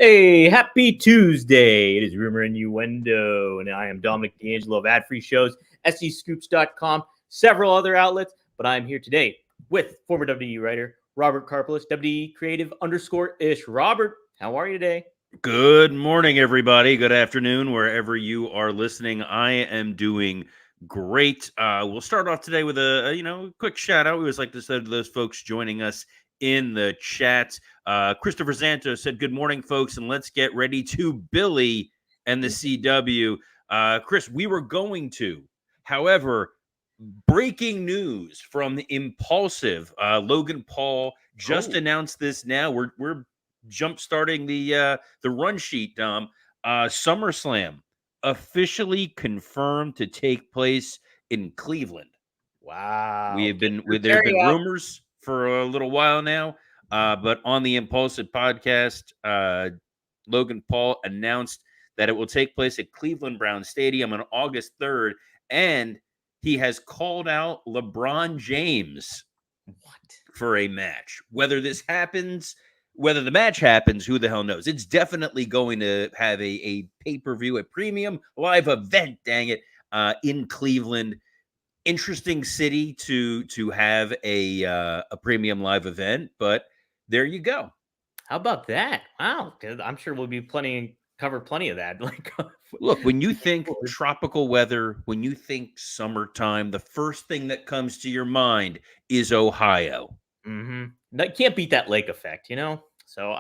Hey, happy Tuesday. It is Rumor Innuendo, and I am Dominic DeAngelo of Ad Free Shows, SCScoops.com, several other outlets, but I'm here today with former WWE writer Robert Karpeles, WWE Creative _ish. Robert, how are you today? Good morning, everybody. Good afternoon, wherever you are listening. I am doing great. We'll start off today with a quick shout out. We always like to say to those folks joining us in the chat. Christopher Zanto said, "Good morning, folks, and let's get ready to Billy and the CW." Chris, we were going to, however, breaking news from the Impulsive. Logan Paul just announced this. Now we're jump starting the run sheet. SummerSlam officially confirmed to take place in Cleveland. Wow. There have been rumors for a little while now, but on the Impulsive podcast, Logan Paul announced that it will take place at Cleveland Brown Stadium on August 3rd, and he has called out LeBron James for a match. Whether the match happens, who the hell knows? It's definitely going to have a pay-per-view, a premium live event, dang it, in Cleveland. Interesting city to have a premium live event, but there you go. How about that? Wow. I'm sure we'll be cover plenty of that. Look, when you think tropical weather, when you think summertime, the first thing that comes to your mind is Ohio. That can't beat that lake effect, So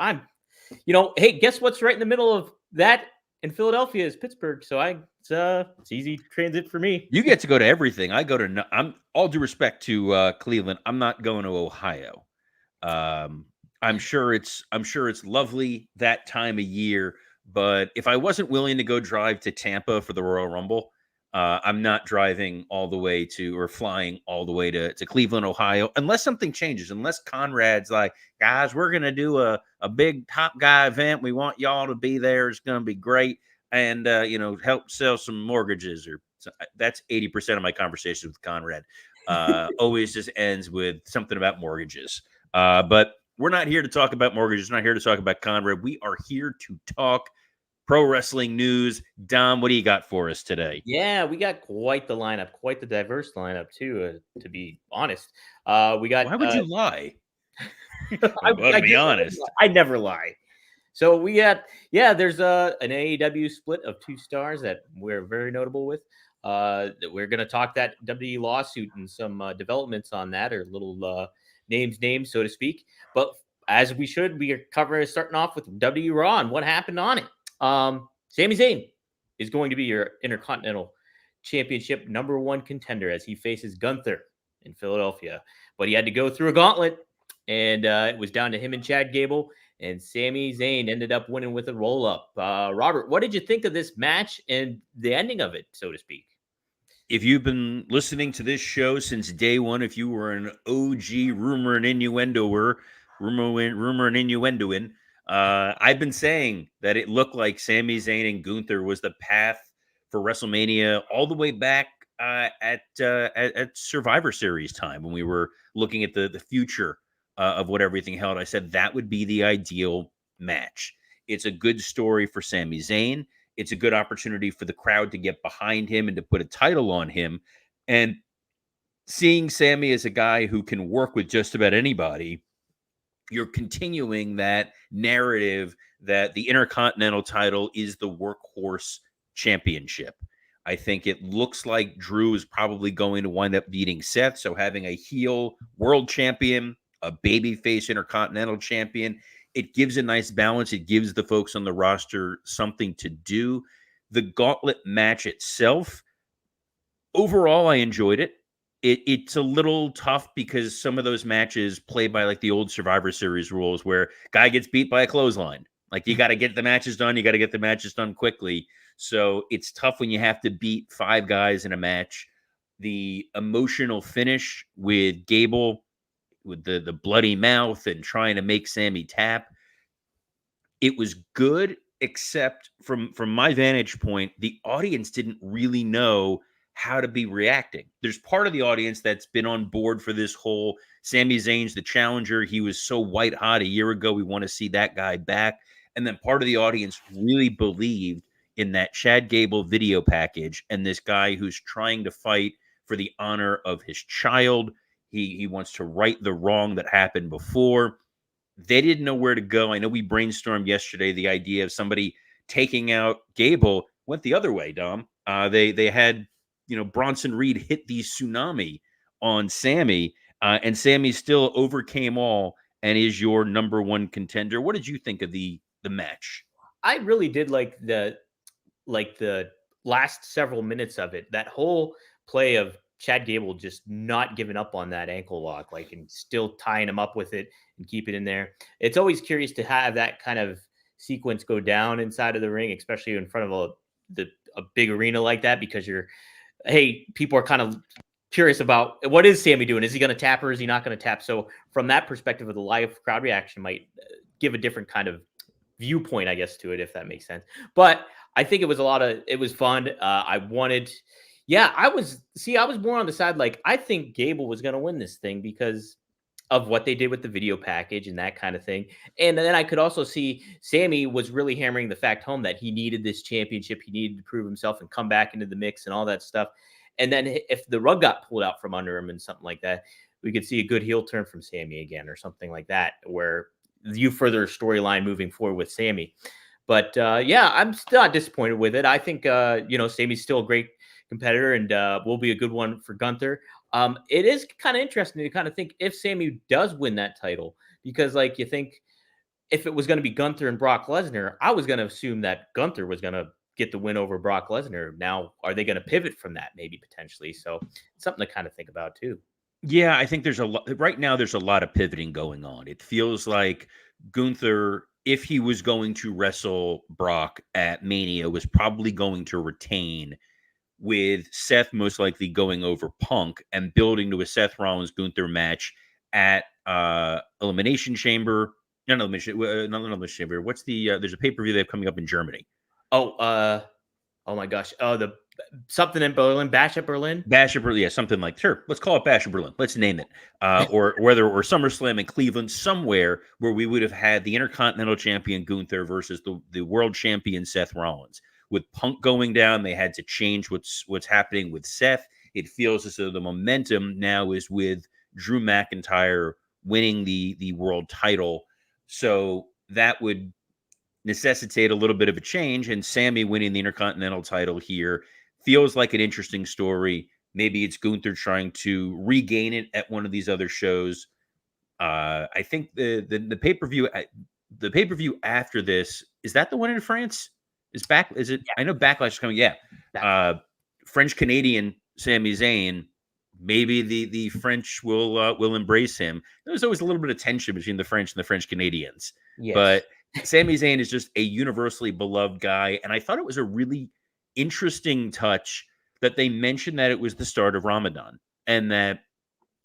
hey, guess what's right in the middle of that in Philadelphia is Pittsburgh. So it's easy transit for me. You get to go to everything. I'm all due respect to Cleveland. I'm not going to Ohio. I'm sure it's lovely that time of year. But if I wasn't willing to go drive to Tampa for the Royal Rumble, I'm not driving all the way or flying all the way to Cleveland, Ohio, unless something changes, unless Conrad's like, guys, we're going to do a big top guy event. We want y'all to be there. It's going to be great. And, help sell some mortgages. That's 80% of my conversations with Conrad. Always just ends with something about mortgages. But we're not here to talk about mortgages. We're not here to talk about Conrad. We are here to talk pro wrestling news. Dom, what do you got for us today? Yeah, we got quite the lineup, quite the diverse lineup too. To be honest, we got. Why would you lie? To be honest, I never lie. So we got, there's an AEW split of 2 stars that we're very notable with. We're going to talk that WWE lawsuit and some developments on that, or little names, so to speak. But as we should, we are starting off with WWE Raw and what happened on it. Sami Zayn is going to be your Intercontinental Championship #1 contender as he faces GUNTHER in Philadelphia. But he had to go through a gauntlet, and it was down to him and Chad Gable. And Sami Zayn ended up winning with a roll-up. Robert, what did you think of this match and the ending of it, so to speak? If you've been listening to this show since day one, if you were an OG rumor and innuendoer, I've been saying that it looked like Sami Zayn and Gunther was the path for WrestleMania all the way back at Survivor Series time when we were looking at the future of what everything held. I said that would be the ideal match. It's a good story for Sami Zayn. It's a good opportunity for the crowd to get behind him and to put a title on him. And seeing Sami as a guy who can work with just about anybody, you're continuing that narrative that the Intercontinental title is the workhorse championship. I think it looks like Drew is probably going to wind up beating Seth. So having a heel world champion, a babyface Intercontinental champion, it gives a nice balance. It gives the folks on the roster something to do. The gauntlet match itself, overall, I enjoyed it. It's a little tough because some of those matches play by like the old Survivor Series rules where guy gets beat by a clothesline. Like you got to get the matches done. You got to get the matches done quickly. So it's tough when you have to beat 5 guys in a match. The emotional finish with Gable, with the bloody mouth and trying to make Sami tap, it was good, except from my vantage point, the audience didn't really know how to be reacting. There's part of the audience that's been on board for this whole Sami Zayn's the challenger. He was so white hot a year ago. We want to see that guy back. And then part of the audience really believed in that Chad Gable video package and this guy who's trying to fight for the honor of his child. He wants to right the wrong that happened before. They didn't know where to go. I know we brainstormed yesterday the idea of somebody taking out Gable. Went the other way, Dom. They had Bronson Reed hit the tsunami on Sami, and Sami still overcame all and is your number one contender. What did you think of the match? I really did like the last several minutes of it. That whole play of Chad Gable just not giving up on that ankle lock, and still tying him up with it and keep it in there. It's always curious to have that kind of sequence go down inside of the ring, especially in front of a big arena like that, because people are kind of curious about what is Sami doing? Is he going to tap or is he not going to tap? So from that perspective of the live crowd reaction might give a different kind of viewpoint, I guess, to it, if that makes sense. But I think it was fun. I was more on the side. I think Gable was going to win this thing because of what they did with the video package and that kind of thing. And then I could also see Sami was really hammering the fact home that he needed this championship. He needed to prove himself and come back into the mix and all that stuff. And then if the rug got pulled out from under him and something like that, we could see a good heel turn from Sami again or something like that, where you further storyline moving forward with Sami. But I'm still not disappointed with it. I think Sami's still a great competitor and will be a good one for Gunther. It is kind of interesting to kind of think if Sami does win that title, because you think if it was going to be Gunther and Brock Lesnar, I was going to assume that Gunther was going to get the win over Brock Lesnar. Now, are they going to pivot from that maybe potentially? So it's something to kind of think about too. Yeah, I think there's a lot right now. There's a lot of pivoting going on. It feels like Gunther, if he was going to wrestle Brock at Mania, was probably going to retain, with Seth most likely going over Punk and building to a Seth Rollins Gunther match at Elimination Chamber. Not Elimination Chamber. What's there's a pay-per-view they have coming up in Germany. Oh my gosh. Oh, the something in Berlin, Bash at Berlin. Yeah, something like, sure. Let's call it Bash at Berlin. Let's name it, or SummerSlam in Cleveland, somewhere where we would have had the Intercontinental Champion Gunther versus the World Champion Seth Rollins. With Punk going down, they had to change what's happening with Seth. It feels as though the momentum now is with Drew McIntyre winning the world title, so that would necessitate a little bit of a change, and Sami winning the Intercontinental title here feels like an interesting story. Maybe it's Gunther trying to regain it at one of these other shows. I think the pay-per-view after this, is that the one in France? Is it? Yeah. I know Backlash is coming. Yeah. French Canadian Sami Zayn. Maybe the French will embrace him. There's always a little bit of tension between the French and the French Canadians. Yes. But Sami Zayn is just a universally beloved guy. And I thought it was a really interesting touch that they mentioned that it was the start of Ramadan and that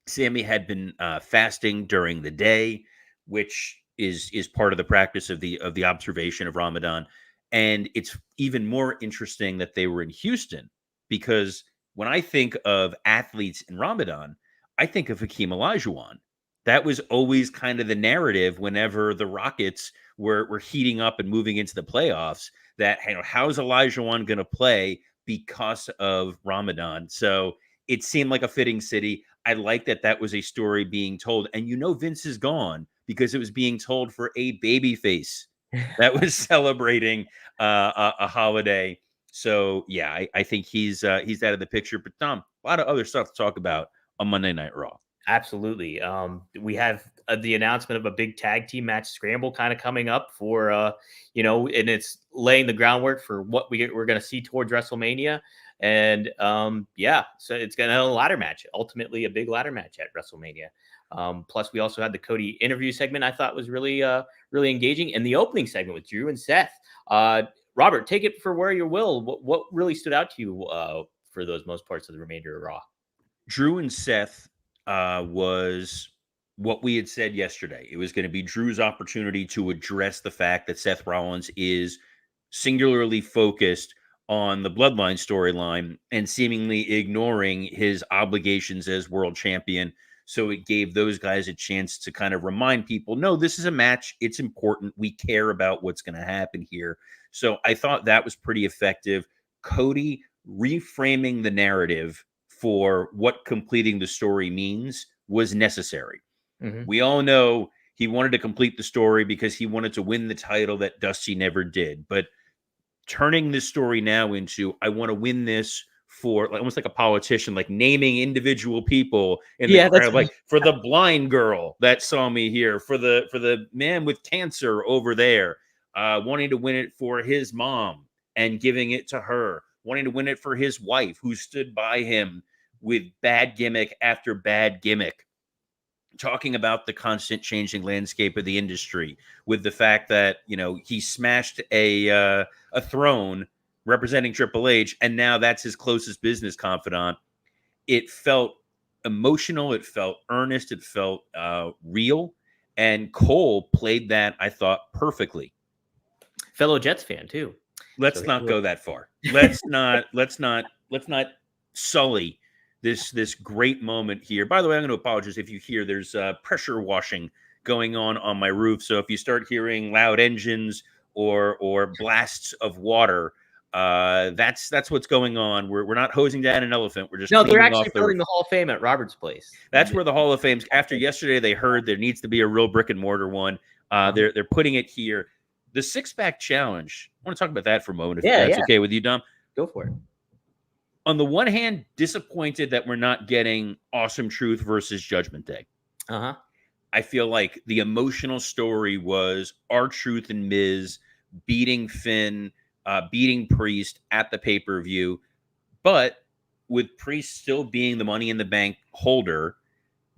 Sami had been fasting during the day, which is part of the practice of the observation of Ramadan. And it's even more interesting that they were in Houston, because when I think of athletes in Ramadan, I think of Hakeem Olajuwon. That was always kind of the narrative whenever the Rockets were heating up and moving into the playoffs, that, how's Olajuwon going to play because of Ramadan? So it seemed like a fitting city. I like that was a story being told. And Vince is gone because it was being told for a babyface that was celebrating a holiday. So yeah, I think he's out of the picture. But Tom, a lot of other stuff to talk about on Monday Night Raw. Absolutely. We have the announcement of a big tag team match scramble kind of coming up for and it's laying the groundwork for what we're going to see towards WrestleMania. And so it's going to have a ladder match, ultimately a big ladder match at WrestleMania. Plus, we also had the Cody interview segment I thought was really, really engaging. And the opening segment with Drew and Seth. Robert, take it for where you will. What really stood out to you for those most parts of the remainder of Raw? Drew and Seth was what we had said yesterday. It was going to be Drew's opportunity to address the fact that Seth Rollins is singularly focused on the Bloodline storyline and seemingly ignoring his obligations as world champion. So it gave those guys a chance to kind of remind people, no, this is a match. It's important. We care about what's going to happen here. So I thought that was pretty effective. Cody reframing the narrative for what completing the story means was necessary. We all know he wanted to complete the story because he wanted to win the title that Dusty never did. But turning this story now into, I want to win this for, like, almost like a politician, like naming individual people in the crowd, like for the blind girl that saw me here, for the man with cancer over there, wanting to win it for his mom and giving it to her, wanting to win it for his wife who stood by him with bad gimmick after bad gimmick, talking about the constant changing landscape of the industry, with the fact that, you know, he smashed a throne representing Triple H, and now that's his closest business confidant. It felt emotional, it felt earnest, it felt real, and Cole played that, I thought, perfectly. Fellow Jets fan too. Let's not go that far. Let's not sully this great moment here. By the way, I'm going to apologize if you hear there's pressure washing going on my roof. So if you start hearing loud engines or blasts of water, that's what's going on. We're not hosing down an elephant. We're just they're actually building the Hall of Fame at Robert's place. That's where the Hall of Fame's. After yesterday, they heard there needs to be a real brick and mortar one. They're putting it here. The 6-pack challenge. I want to talk about that for a moment, if that's okay with you, Dom. Go for it. On the one hand, disappointed that we're not getting Awesome Truth versus Judgment Day. I feel like the emotional story was R-Truth and Miz beating Finn, beating Priest at the pay-per-view. But with Priest still being the Money in the Bank holder,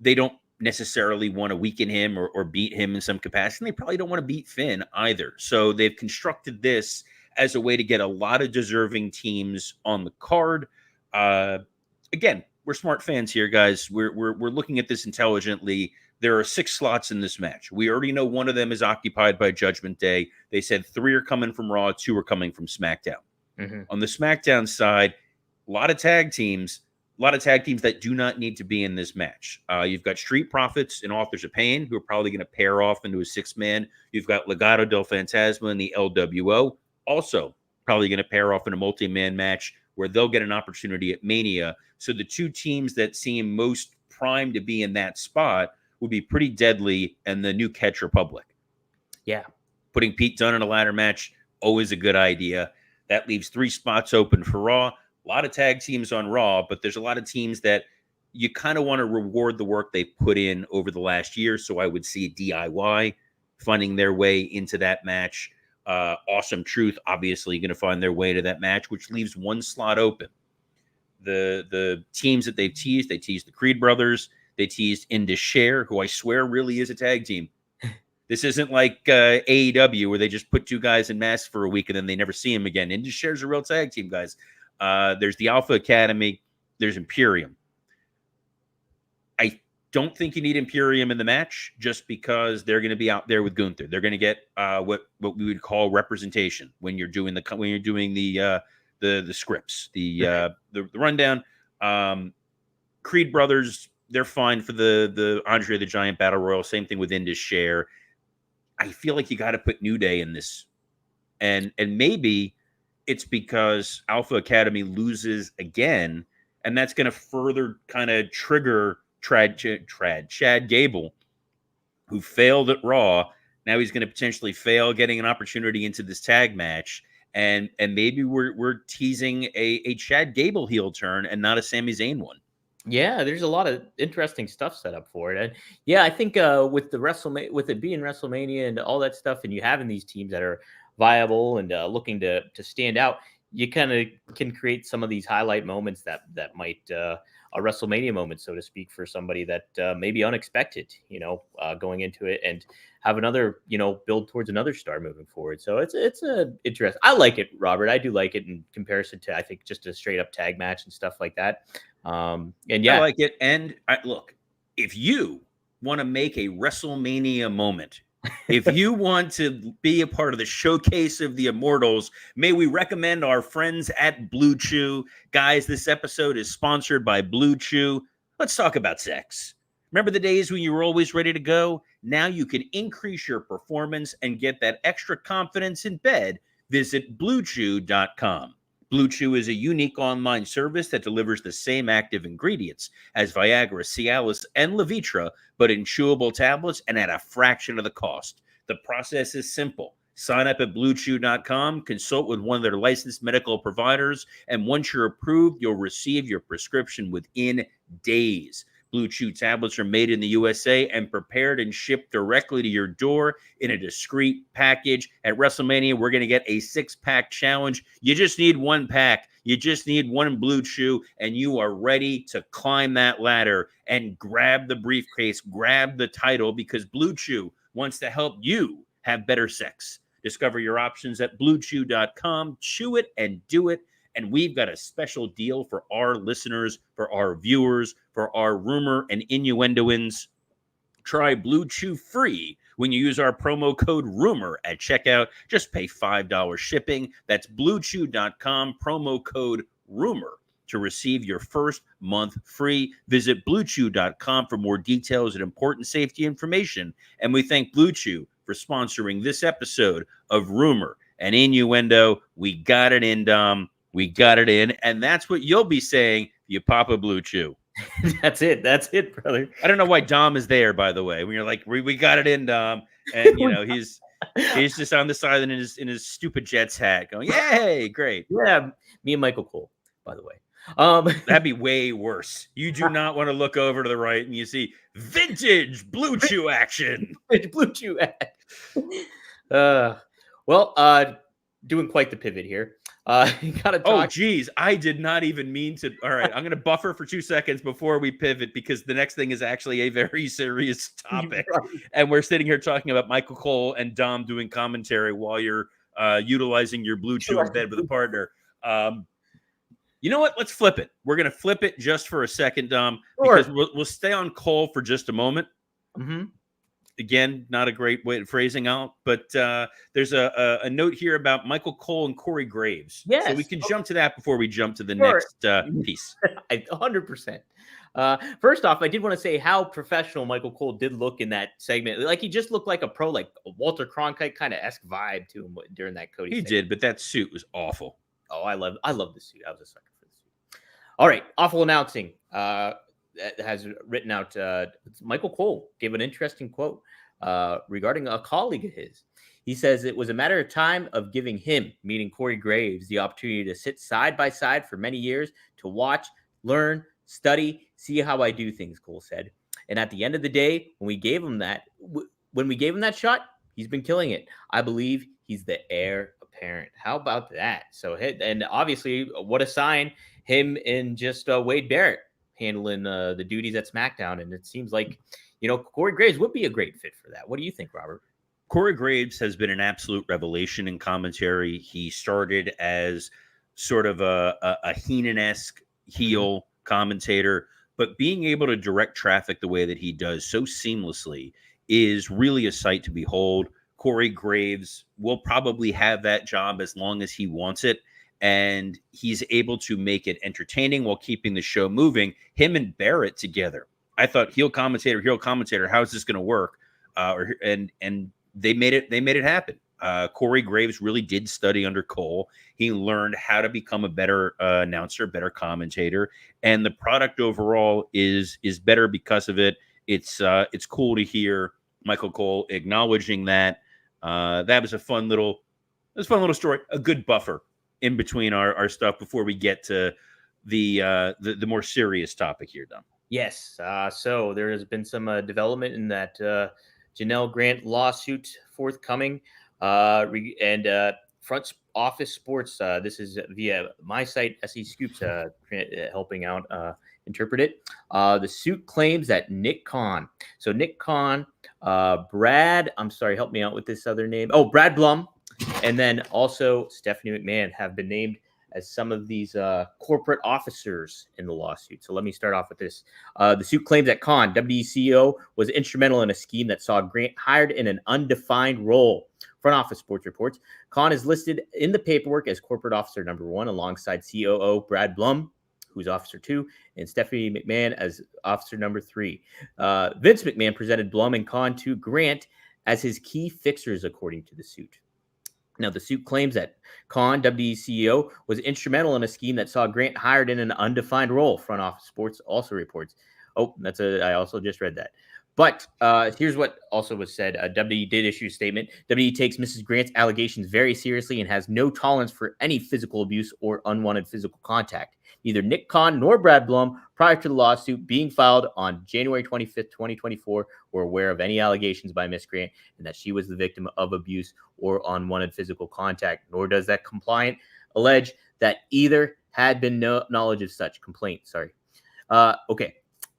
they don't necessarily want to weaken him or beat him in some capacity. They probably don't want to beat Finn either. So they've constructed this as a way to get a lot of deserving teams on the card. Again, we're smart fans here, guys. We're looking at this intelligently. There are 6 slots in this match. We already know one of them is occupied by Judgment Day. They said 3 are coming from Raw, 2 are coming from SmackDown. On the SmackDown side, a lot of tag teams that do not need to be in this match. You've got Street Profits and Authors of Pain, who are probably going to pair off into a 6-man. You've got Legado del Fantasma and the LWO, also probably going to pair off in a multi-man match where they'll get an opportunity at Mania. So the 2 teams that seem most primed to be in that spot would be Pretty Deadly and the New Catch Republic. Yeah. Putting Pete Dunne in a ladder match, always a good idea. That leaves 3 spots open for Raw. A lot of tag teams on Raw, but there's a lot of teams that you kind of want to reward the work they put in over the last year. So I would see DIY finding their way into that match. Awesome Truth, obviously, going to find their way to that match, which leaves 1 slot open. The teams that they teased the Creed brothers. They teased Indus Sher, who I swear really is a tag team. This isn't like AEW where they just put 2 guys in masks for a week and then they never see them again. Indus Sher's a real tag team, guys. There's the Alpha Academy. There's Imperium. I don't think you need Imperium in the match just because they're going to be out there with Gunther. They're going to get what we would call representation when you're doing the scripts, the rundown. Creed brothers, they're fine for the Andre the Giant Battle Royal. Same thing with Indus Sher. I feel like you got to put New Day in this, and maybe it's because Alpha Academy loses again, and that's going to further kind of trigger Chad Gable, who failed at Raw. Now he's going to potentially fail getting an opportunity into this tag match, and maybe we're teasing a Chad Gable heel turn and not a Sami Zayn one. Yeah, there's a lot of interesting stuff set up for it. And yeah, I think with it being WrestleMania and all that stuff, and you having these teams that are viable and looking to stand out, you kind of can create some of these highlight moments that might a WrestleMania moment, so to speak, for somebody that may be unexpected, going into it, and have another, build towards another star moving forward. So it's a interesting. I like it, Robert. I do like it in comparison to, I think, just a straight up tag match and stuff like that. And yeah, I like it. And look, if you want to make a WrestleMania moment, if you want to be a part of the showcase of the Immortals, may we recommend our friends at Blue Chew. Guys, this episode is sponsored by Blue Chew. Let's talk about sex. Remember the days when you were always ready to go? Now you can increase your performance and get that extra confidence in bed. Visit BlueChew.com. Blue Chew is a unique online service that delivers the same active ingredients as Viagra, Cialis, and Levitra, but in chewable tablets and at a fraction of the cost. The process is simple. Sign up at BlueChew.com, consult with one of their licensed medical providers, and once you're approved, you'll receive your prescription within days. Blue Chew tablets are made in the USA and prepared and shipped directly to your door in a discreet package. At WrestleMania, we're going to get a 6-pack challenge. You just need 1 pack. You just need 1 Blue Chew, and you are ready to climb that ladder and grab the briefcase, grab the title, because Blue Chew wants to help you have better sex. Discover your options at BlueChew.com. Chew it and do it. And we've got a special deal for our listeners, for our viewers, for our rumor and innuendoins. Try Blue Chew free when you use our promo code RUMOR at checkout. Just pay $5 shipping. That's BlueChew.com, promo code RUMOR to receive your first month free. Visit BlueChew.com for more details and important safety information. And we thank Blue Chew for sponsoring this episode of Rumor and Innuendo. We got it in, Dom. We got it in, and that's what you'll be saying if you pop a Blue Chew. That's it, brother. I don't know why Dom is there, by the way. When you're like, we got it in, Dom, and you know he's just on the side in his stupid Jets hat, going, "Yay, great!" Yeah, me and Michael Cole, by the way. That'd be way worse. You do not want to look over to the right and you see vintage Blue Chew action. Blue Chew action. Doing quite the pivot here. You gotta talk. Oh, geez. I did not even mean to. All right. I'm going to buffer for 2 seconds before we pivot, because the next thing is actually a very serious topic. Right. And we're sitting here talking about Michael Cole and Dom doing commentary while you're utilizing your Blue Chew in bed with a partner. You know what? Let's flip it. We're going to flip it just for a second, Dom, because we'll stay on Cole for just a moment. Mm-hmm. Again, not a great way of phrasing out, but there's a note here about Michael Cole and Corey Graves. Yes. So we can jump to that before we jump to the next piece. 100%. First off, I did want to say how professional Michael Cole did look in that segment. Like, he just looked like a pro, like a Walter Cronkite kind of esque vibe to him during that Cody segment. Did, but that suit was awful. Oh, I love the suit. I was a sucker for the suit. All right, awful announcing. That has written out. Michael Cole gave an interesting quote regarding a colleague of his. He says it was a matter of time of giving him, meaning Corey Graves, the opportunity to sit side by side for many years to watch, learn, study, see how I do things. Cole said, and at the end of the day, when we gave him that shot, he's been killing it. I believe he's the heir apparent. How about that? So, and obviously, what a sign. Him and just Wade Barrett handling the duties at SmackDown, and it seems like, Corey Graves would be a great fit for that. What do you think, Robert? Corey Graves has been an absolute revelation in commentary. He started as sort of a Heenan-esque heel commentator, but being able to direct traffic the way that he does so seamlessly is really a sight to behold. Corey Graves will probably have that job as long as he wants it, and he's able to make it entertaining while keeping the show moving. Him and Barrett together, I thought heel commentator, how is this going to work? And they made it happen. Corey Graves really did study under Cole. He learned how to become a better announcer, better commentator, and the product overall is better because of it. It's cool to hear Michael Cole acknowledging that. That was a fun little story, a good buffer in between our stuff before we get to the more serious topic here, Dom. Yes. So there has been some development in that Janelle Grant lawsuit forthcoming, and Front Office Sports. This is via my site, SE Scoops, helping out interpret it. The suit claims that Nick Khan. So Nick Khan, Brad. I'm sorry, help me out with this other name. Oh, Brad Blum. And then also Stephanie McMahon have been named as some of these corporate officers in the lawsuit. So let me start off with this. The suit claims that Khan, WWE CEO, was instrumental in a scheme that saw Grant hired in an undefined role. Front Office Sports reports Khan is listed in the paperwork as corporate officer number 1 alongside COO Brad Blum, who's Officer 2, and Stephanie McMahon as Officer number 3. Vince McMahon presented Blum and Khan to Grant as his key fixers, according to the suit. Now, the suit claims that Khan, WWE CEO, was instrumental in a scheme that saw Grant hired in an undefined role. Front Office Sports also reports. Oh, I also just read that. But here's what also was said. WWE did issue a statement. WWE takes Mrs. Grant's allegations very seriously and has no tolerance for any physical abuse or unwanted physical contact. Neither Nick Khan nor Brad Blum, prior to the lawsuit being filed on January 25th, 2024, were aware of any allegations by Miss Grant and that she was the victim of abuse or unwanted physical contact, nor does that complaint allege that either had been no knowledge of such complaint. Okay.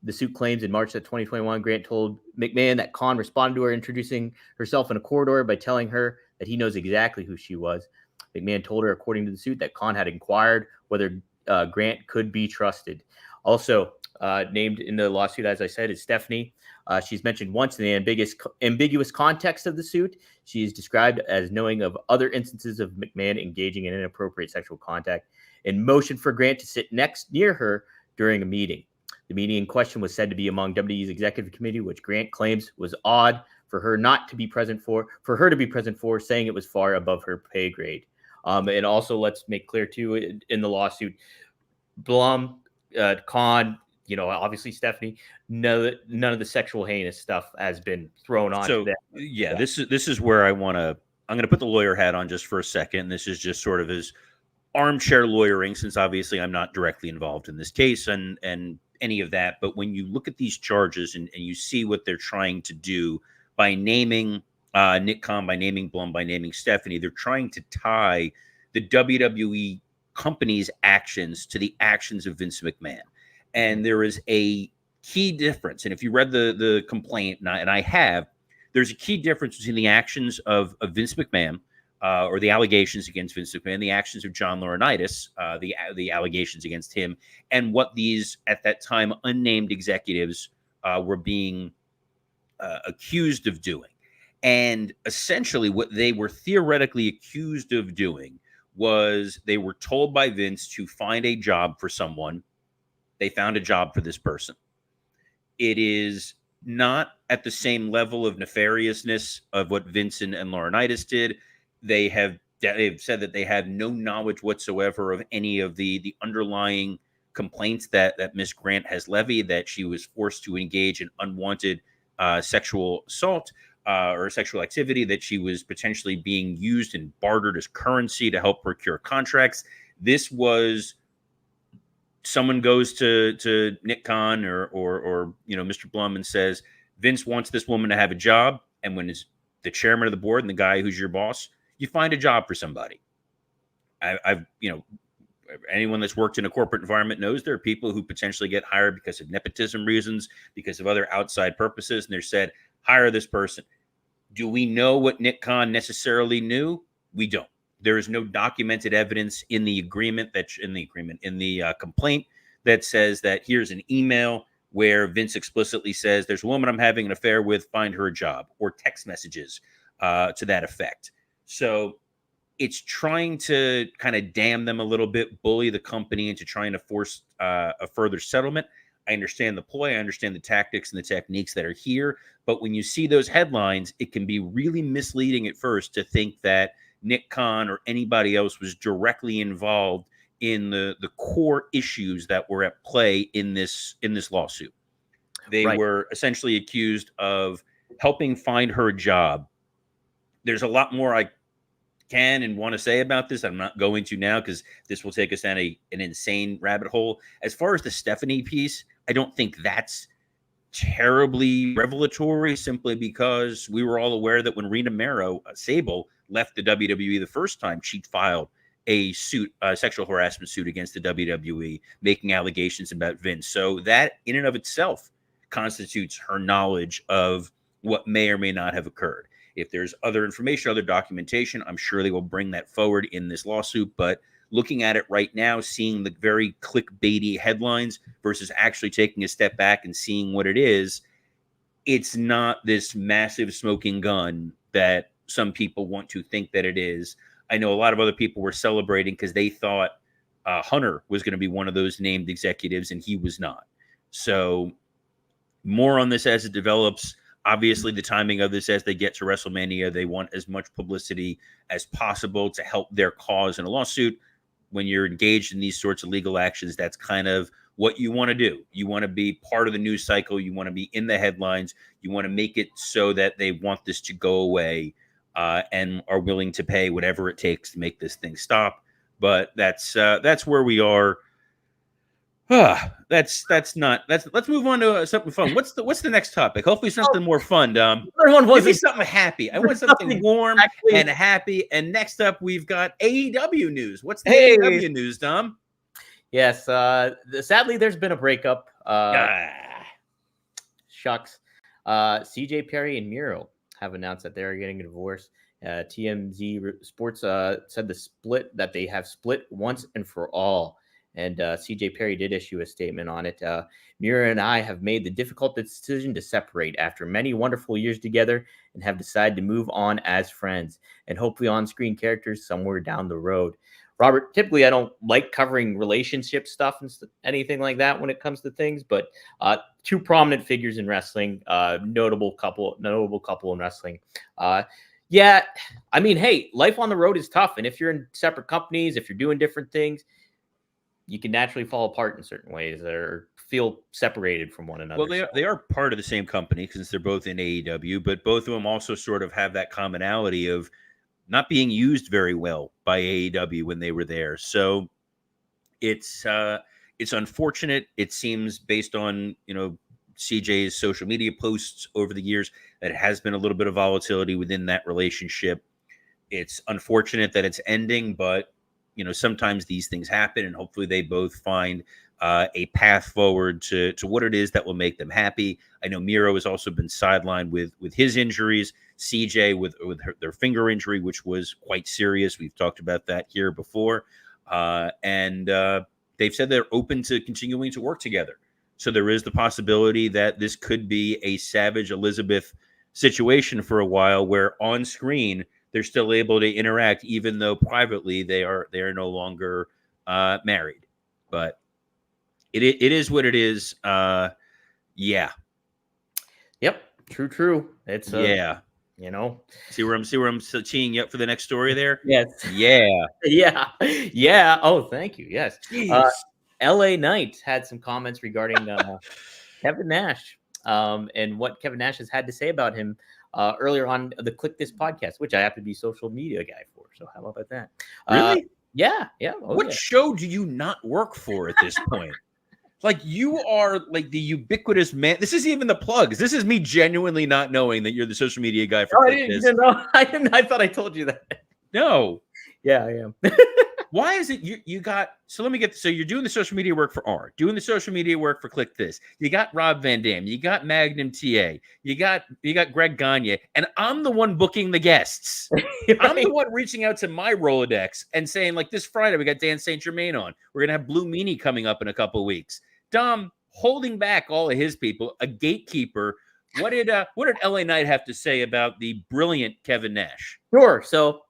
The suit claims in March of 2021, Grant told McMahon that Khan responded to her introducing herself in a corridor by telling her that he knows exactly who she was. McMahon told her, according to the suit, that Khan had inquired whether Grant could be trusted. Also named in the lawsuit, as I said, is Stephanie. She's mentioned once in the ambiguous context of the suit. She is described as knowing of other instances of McMahon engaging in inappropriate sexual contact and motioned for Grant to sit near her during a meeting. The meeting in question was said to be among WWE's executive committee, which Grant claims was odd for her to be present for, saying it was far above her pay grade. And also, let's make clear too, in the lawsuit, Blum, Khan, obviously Stephanie, none of the sexual heinous stuff has been thrown on. So yeah, this is where I'm going to put the lawyer hat on just for a second. This is just sort of his armchair lawyering, since obviously I'm not directly involved in this case and any of that. But when you look at these charges and you see what they're trying to do by naming Nick Khan, by naming Blum, by naming Stephanie, they're trying to tie the WWE company's actions to the actions of Vince McMahon. And there is a key difference. And if you read the complaint, and I have, there's a key difference between the actions of Vince McMahon, or the allegations against Vince McMahon, the actions of John Laurinaitis, the allegations against him, and what these, at that time, unnamed executives were being accused of doing. And essentially what they were theoretically accused of doing was they were told by Vince to find a job for someone. They found a job for this person. It is not at the same level of nefariousness of what Vince and Laurinaitis did. They've said that they have no knowledge whatsoever of any of the underlying complaints that Miss Grant has levied, that she was forced to engage in unwanted sexual assault or sexual activity, that she was potentially being used and bartered as currency to help procure contracts. This was someone goes to Nick Khan or Mr. Blum and says, Vince wants this woman to have a job. And when it's the chairman of the board and the guy who's your boss, you find a job for somebody. I've anyone that's worked in a corporate environment knows there are people who potentially get hired because of nepotism reasons, because of other outside purposes. And they're said, hire this person. Do we know what Nick Khan necessarily knew? We don't. There is no documented evidence in the agreement in the complaint that says that here's an email where Vince explicitly says there's a woman I'm having an affair with, find her a job, or text messages to that effect. So it's trying to kind of damn them a little bit, bully the company into trying to force a further settlement. I understand the ploy. I understand the tactics and the techniques that are here. But when you see those headlines, it can be really misleading at first to think that Nick Khan or anybody else was directly involved in the core issues that were at play in this lawsuit. They were essentially accused of helping find her a job. There's a lot more I can and want to say about this. I'm not going to now because this will take us down an insane rabbit hole. As far as the Stephanie piece, I don't think that's terribly revelatory, simply because we were all aware that when Rena Sable left the WWE the first time, she filed a sexual harassment suit against the WWE, making allegations about Vince. So that in and of itself constitutes her knowledge of what may or may not have occurred. If there's other information, other documentation, I'm sure they will bring that forward in this lawsuit. But looking at it right now, seeing the very clickbaity headlines versus actually taking a step back and seeing what it is, it's not this massive smoking gun that some people want to think that it is. I know a lot of other people were celebrating because they thought Hunter was going to be one of those named executives, and he was not. So more on this as it develops. Obviously, the timing of this as they get to WrestleMania, they want as much publicity as possible to help their cause in a lawsuit. When you're engaged in these sorts of legal actions, that's kind of what you want to do. You want to be part of the news cycle. You want to be in the headlines. You want to make it so that they want this to go away and are willing to pay whatever it takes to make this thing stop. But that's where we are. Let's move on to something fun. What's the next topic? Hopefully something more fun. Everyone Give me something happy. I want something warm and happy. And next up, we've got AEW news. What's the AEW news, Dom? Yes. Sadly, there's been a breakup. Shucks. CJ Perry and Miro have announced that they're getting a divorce. TMZ Sports said that they have split once and for all. And CJ Perry did issue a statement on it. Miro and I have made the difficult decision to separate after many wonderful years together and have decided to move on as friends and hopefully on-screen characters somewhere down the road. Robert, typically I don't like covering relationship stuff and anything like that when it comes to things, but two prominent figures in wrestling, notable couple in wrestling. Yeah, I mean, hey, life on the road is tough. And if you're in separate companies, if you're doing different things, you can naturally fall apart in certain ways or feel separated from one another. Well, they are part of the same company since they're both in AEW, but both of them also sort of have that commonality of not being used very well by AEW when they were there. So it's unfortunate. It seems based on, CJ's social media posts over the years that it has been a little bit of volatility within that relationship. It's unfortunate that it's ending, but sometimes these things happen, and hopefully they both find a path forward to what it is that will make them happy. I know Miro has also been sidelined with his injuries. CJ with their finger injury, which was quite serious. We've talked about that here before. And they've said they're open to continuing to work together. So there is the possibility that this could be a Savage Elizabeth situation for a while where on screen they're still able to interact, even though privately they are no longer married. But it is what it is. Yeah. Yep. True. It's yeah. See where I'm teeing you up for the next story there? Yes. Yeah. Oh, thank you. Yes. LA Knight had some comments regarding Kevin Nash and what Kevin Nash has had to say about him earlier on the Click This podcast, which I have to be social media guy for. So how about that? Really? Yeah. What show do you not work for at this point? Like, you are like the ubiquitous man. This isn't even the plugs. This is me genuinely not knowing that you're the social media guy for Click This. I didn't. I thought I told you that. No. Yeah, I am. Why is it you got, so let me get, so you're doing the social media work for R, doing the social media work for Click This. You got Rob Van Dam, you got Magnum TA, you got Greg Gagne, and I'm the one booking the guests. Right. I'm the one reaching out to my Rolodex and saying, like, this Friday we got Dan St. Germain on. We're gonna have Blue Meanie coming up in a couple of weeks. Dom holding back all of his people, a gatekeeper. What did LA Knight have to say about the brilliant Kevin Nash? Sure. So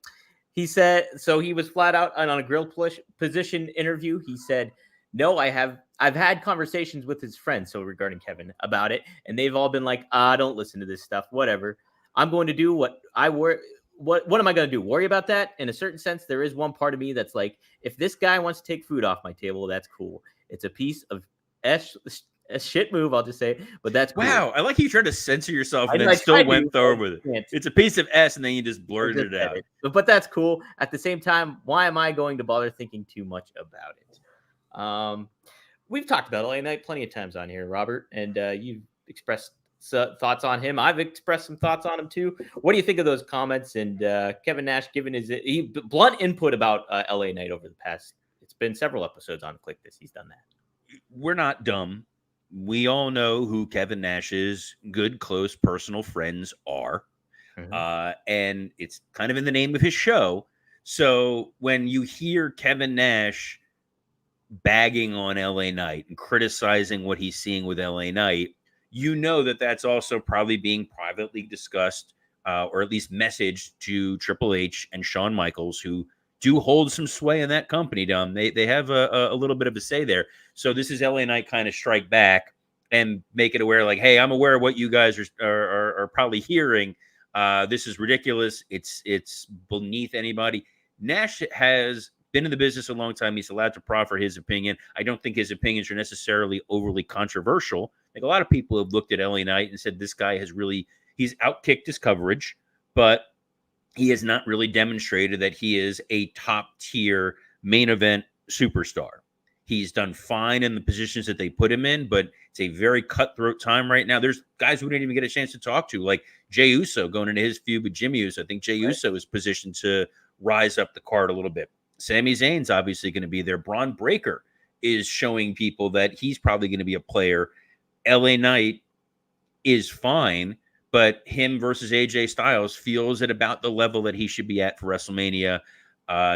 he said, he was flat out on a grill position interview. He said, no, I've had conversations with his friends. So regarding Kevin about it, and they've all been like, don't listen to this stuff. Whatever. I'm going to do what I work. What am I going to do? Worry about that? In a certain sense, there is one part of me that's like, if this guy wants to take food off my table, that's cool. It's a piece of a shit move, I'll just say, but that's cool. Wow, I like you tried to censor yourself and then still went through with it. It's a piece of S, and then you just blurted it out. But that's cool. At the same time, why am I going to bother thinking too much about it? We've talked about LA Knight plenty of times on here, Robert, and you've expressed thoughts on him. I've expressed some thoughts on him too. What do you think of those comments? And Kevin Nash given his blunt input about LA Knight over the past, it's been several episodes on Click This. He's done that. We're not dumb. We all know who Kevin Nash's good, close, personal friends are. Mm-hmm. And it's kind of in the name of his show. So when you hear Kevin Nash bagging on LA Knight and criticizing what he's seeing with LA Knight, you know that that's also probably being privately discussed or at least messaged to Triple H and Shawn Michaels, who do hold some sway in that company, Dom. They have a little bit of a say there. So this is LA Knight kind of strike back and make it aware, like, hey, I'm aware of what you guys are probably hearing. This is ridiculous. It's beneath anybody. Nash has been in the business a long time. He's allowed to proffer his opinion. I don't think his opinions are necessarily overly controversial. Like, a lot of people have looked at LA Knight and said this guy he's outkicked his coverage, but he has not really demonstrated that he is a top tier main event superstar. He's done fine in the positions that they put him in, but it's a very cutthroat time right now. There's guys we didn't even get a chance to talk to, like Jey Uso going into his feud with Jimmy Uso. I think Jey Uso is positioned to rise up the card a little bit. Sami Zayn's obviously going to be there. Braun Breaker is showing people that he's probably going to be a player. LA Knight is fine, but him versus AJ Styles feels at about the level that he should be at for WrestleMania.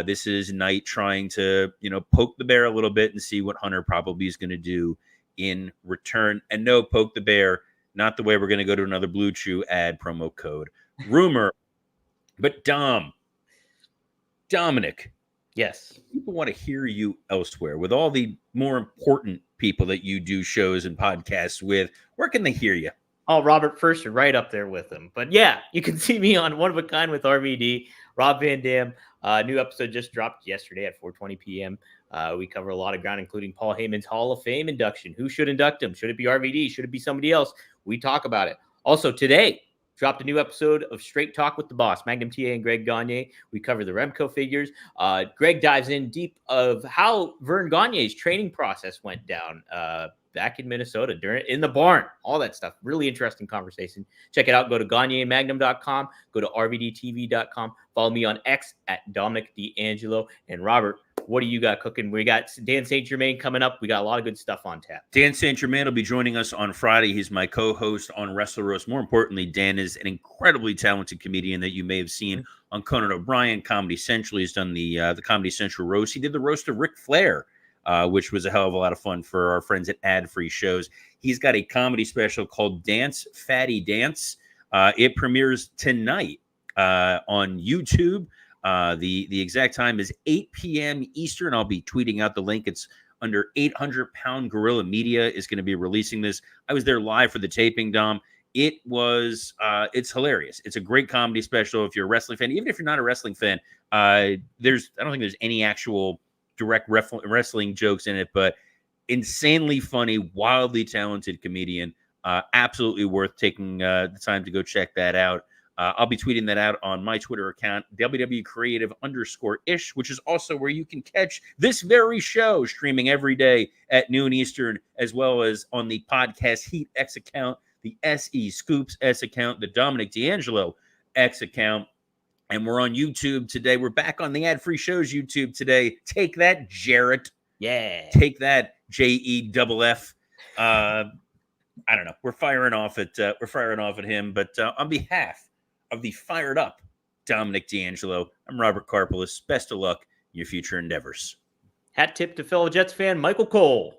This is Knight trying to, poke the bear a little bit and see what Hunter probably is going to do in return. And no, poke the bear, not the way we're going to go to another Blue Chew ad promo code. Rumor. But Dominic. Yes. People want to hear you elsewhere with all the more important people that you do shows and podcasts with. Where can they hear you? Oh, Robert, first, you're right up there with them. But yeah, you can see me on One of a Kind with RVD, Rob Van Dam. New episode just dropped yesterday at 4:20 p.m. We cover a lot of ground, including Paul Heyman's Hall of Fame induction. Who should induct him? Should it be RVD? Should it be somebody else? We talk about it. Also, today, dropped a new episode of Straight Talk with the Boss, Magnum TA and Greg Gagne. We cover the Remco figures. Greg dives in deep of how Vern Gagne's training process went down back in Minnesota in the barn, all that stuff. Really interesting conversation. Check it out. Go to GagneandMagnum.com. Go to RVDTV.com. Follow me on X at Dominic DeAngelo. And Robert, what do you got cooking? We got Dan St. Germain coming up. We got a lot of good stuff on tap. Dan St. Germain will be joining us on Friday. He's my co-host on Wrestle Roast. More importantly, Dan is an incredibly talented comedian that you may have seen on Conan O'Brien, Comedy Central. He's done the Comedy Central roast. He did the roast of Ric Flair, which was a hell of a lot of fun for our friends at Ad Free Shows. He's got a comedy special called Dance Fatty Dance. It premieres tonight on YouTube. The exact time is 8 p.m. Eastern. I'll be tweeting out the link. It's under 800 Pound Gorilla Media is going to be releasing this. I was there live for the taping, Dom. It's hilarious. It's a great comedy special. If you're a wrestling fan, even if you're not a wrestling fan, I don't think there's any actual direct wrestling jokes in it, but insanely funny, wildly talented comedian. Absolutely worth taking the time to go check that out. I'll be tweeting that out on my Twitter account, WWE Creative_ish, which is also where you can catch this very show streaming every day at noon Eastern, as well as on the Podcast Heat X account, the SE Scoops S account, the Dominic DeAngelo X account. And we're on YouTube today. We're back on the Ad Free Shows YouTube today. Take that, Jarrett. Yeah. Take that, JEFF. I don't know. We're firing off at him. But on behalf of the fired up Dominic DeAngelo, I'm Robert Karpeles. Best of luck in your future endeavors. Hat tip to fellow Jets fan Michael Cole.